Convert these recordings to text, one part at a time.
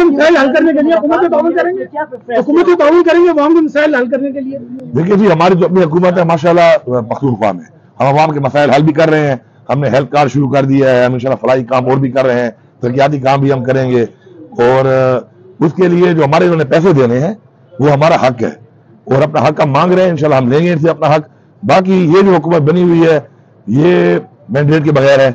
मसाइल हल करने के लिए हुकूमत ताउन करेंगे, हुकूमत ताउन करेंगे अवाम के मसाइल हल करने के लिए। देखिए जी, हमारी जो अपनी हुकूमत है माशाल्लाह पख्तूनख्वा में हम अवाम के मसाइल हल भी कर रहे हैं। हमने हेल्थ कार्ड शुरू कर दिया है, हम इंशाल्लाह फलाई काम और भी कर रहे हैं, तरक्याती काम भी हम करेंगे। और उसके लिए जो हमारे इन्होंने पैसे देने हैं वो हमारा हक है और अपना हक हम मांग रहे हैं, इंशाल्लाह हम लेंगे इनसे अपना हक। बाकी ये जो हुकूमत बनी हुई है ये मैंडेट के बगैर है,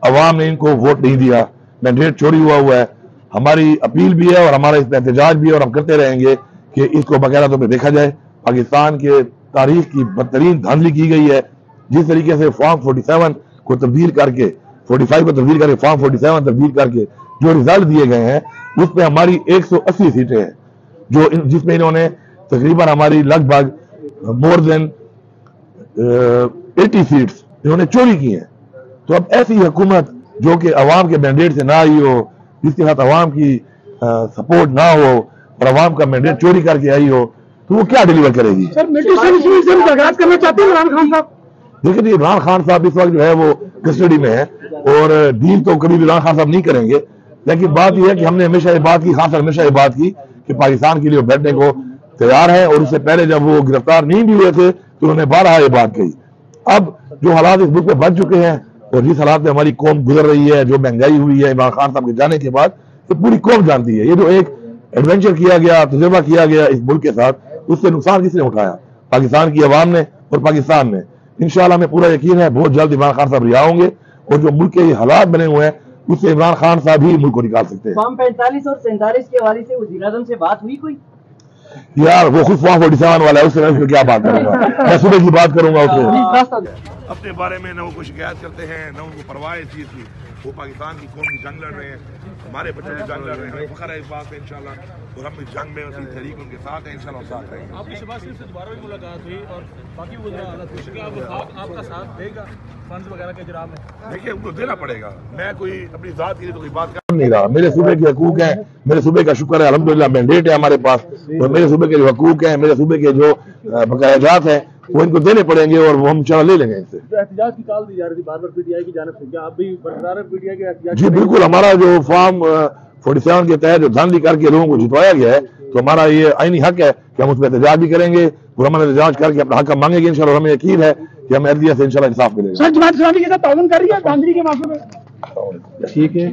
अवाम ने इनको वोट नहीं दिया, मैंडेट चोरी हुआ है। हमारी अपील भी है और हमारा इसमें एहतजाज भी है और हम करते रहेंगे कि इसको बगैर तो में देखा जाए। पाकिस्तान के तारीख की बदतरीन धांधली की गई है। जिस तरीके से फॉर्म 47 को तब्दील करके 45 को तब्दील करके फॉर्म 47 तब्दील करके जो रिजल्ट दिए गए हैं उस पर हमारी 180 सीटें हैं, जो जिसमें इन्होंने तकरीबन हमारी लगभग मोर देन 80 सीट्स इन्होंने चोरी की हैं। तो अब ऐसी हुकूमत जो कि अवाम के मैंडेट से ना आई हो, जिसके साथ अवाम की सपोर्ट ना हो और अवाम का मैंडेट चोरी करके आई हो, तो वो क्या डिलीवर करेगी? सर बर्खास्त करना चाहते हैं इमरान खान साहब। देखिए जी, इमरान खान साहब इस वक्त जो है वो कस्टडी में है और डील तो कभी इमरान खान साहब नहीं करेंगे। लेकिन बात यह है कि हमने हमेशा ये बात की, खास हमेशा ये बात की कि पाकिस्तान के लिए बैठने को तैयार है। और उससे पहले जब वो गिरफ्तार नहीं भी हुए थे तो उन्होंने बारहा ये बात कही। अब जो हालात इस मुल्क में बन चुके हैं और जिस हालात में हमारी कौम गुजर रही है, जो महंगाई हुई है इमरान खान साहब के जाने के बाद, तो पूरी कौम जानती है। ये जो एक एडवेंचर किया गया, तजुर्बा किया गया इस मुल्क के साथ, उससे नुकसान किसने उठाया? पाकिस्तान की आवाम ने और पाकिस्तान ने। इंशाल्लाह हमें पूरा यकीन है बहुत जल्द इमरान खान साहब रिहा होंगे और जो मुल्क के हालात बने हुए हैं उससे इमरान खान साहब ही मुल्क को निकाल सकते हैं। फॉर्म 45 और 47 के हवाले से वज़ीर-ए-आज़म से बात हुई कोई? यार वो खुद फॉर्म 47 वाला है, उससे मैं क्या बात करूंगा? मैं सुबह की बात करूंगा उससे। अपने बारे में न वो कोई शिकायत करते हैं न उनको परवाह इस चीज़ की। वो पाकिस्तान की कौम की जंग लड़ रहे हैं, हमारे बच्चे जंग लड़ रहे हैं, हमें फख्र है इस बात पे इंशाल्लाह। और हम इस जंग में उनकी तहरीक उनके साथ है, इंशाल्लाह साथ रहेंगे। आपकी शहबाज शरीफ से दोबारा भी मुलाकात हुई और बाकी वज़ीर-ए-आज़म पूछ के आपका साथ देगा फंड्स वगैरह के इजराम में? देखिए उनको देना पड़ेगा, मैं कोई अपनी जात के लिए तो कोई बात कर नहीं रहा। मेरे सूबे के हकूक हैं, मेरे सूबे का शुक्र है अल्हम्दुलिल्लाह मैंडेट है हमारे पास, और मेरे सूबे के जो हकूक हैं, मेरे सूबे के जो बकायाजात हैं वो इनको देने पड़ेंगे और वो हम इंशाल्लाह ले लेंगे इनसे। जो एहतजाज की कॉल दी जा रही थी बार बार पीटीआई की जानिब से, क्या आप भी बरकरार पीटीआई के एहतजाज? जी बिल्कुल, हमारा जो फॉर्म 47 के तहत जो धांधली करके लोगों को जितवाया गया है तो हमारा ये आईनी हक है कि हम उस पर एहतजाज भी करेंगे और हम एहतजाज करके अपना हक मांगेंगे इंशाल्लाह। हमें यकीन है कि हमें अदलिया से इंशाल्लाह इंसाफ मिलेगा। सर जमात इस्लामी के साथ ताउन कर रही है धांधली के मामले में? ठीक है।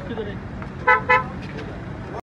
किधर है?